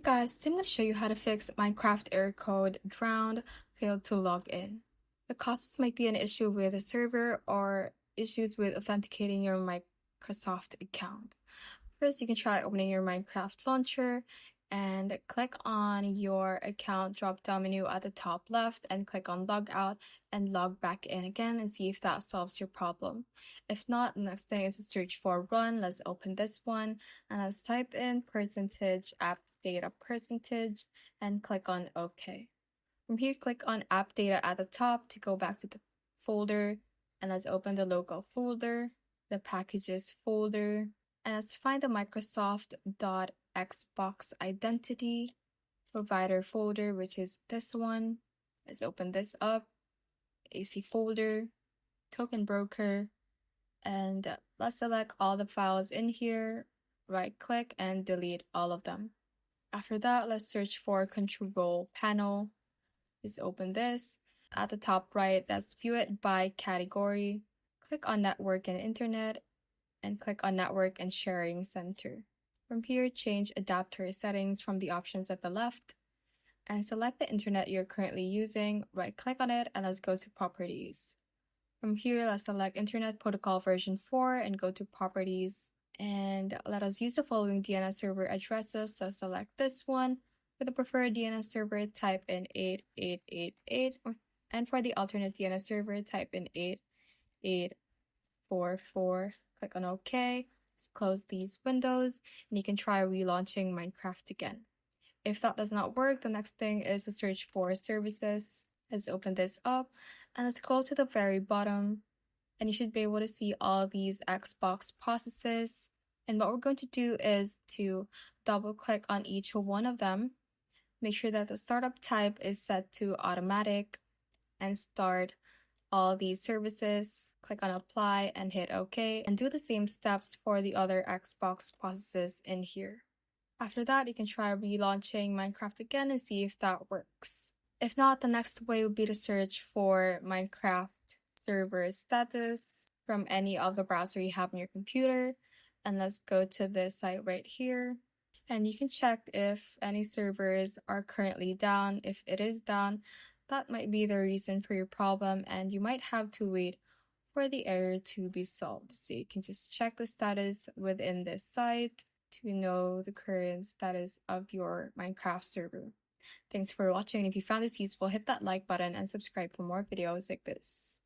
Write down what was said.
guys, today I'm going to show you how to fix Minecraft error code drowned failed to log in. The causes might be an issue with the server or issues with authenticating your Microsoft account. First, you can try opening your Minecraft launcher and click on your account drop-down menu at the top left and click on log out and log back in again and see if that solves your problem. If not, the next thing is to search for run. Let's open this one and let's type in %app data percentage and click on OK. From here, click on app data at the top to go back to the folder, and let's open the local folder, the packages folder, and let's find the Microsoft.xbox identity provider folder, which is this one. Let's open this up, AC folder, token broker, and let's select all the files in here, right click and delete all of them. After that, let's search for control panel. Let's open this. At the top right, let's view it by category. Click on network and internet and click on network and sharing center. From here, change adapter settings from the options at the left and select the internet you're currently using. Right click on it and let's go to properties. From here, let's select Internet Protocol version 4 and go to properties. And let us use the following DNS server addresses. So select this one. For the preferred DNS server, type in 8888, and for the alternate DNS server, type in 8844. Click on OK. Let's close these windows, and you can try relaunching Minecraft again. If that does not work, the next thing is to search for services. Let's open this up, and let's scroll to the very bottom. And you should be able to see all these Xbox processes. And what we're going to do is to double click on each one of them. Make sure that the startup type is set to automatic and start all these services. Click on apply and hit OK, and do the same steps for the other Xbox processes in here. After that, you can try relaunching Minecraft again and see if that works. If not, the next way would be to search for Minecraft server status from any other browser you have on your computer, and let's go to this site right here, and you can check if any servers are currently down. If it is down, that might be the reason for your problem, and you might have to wait for the error to be solved. So you can just check the status within this site to know the current status of your Minecraft server. Thanks for watching, and if you found this useful, hit that like button and subscribe for more videos like this.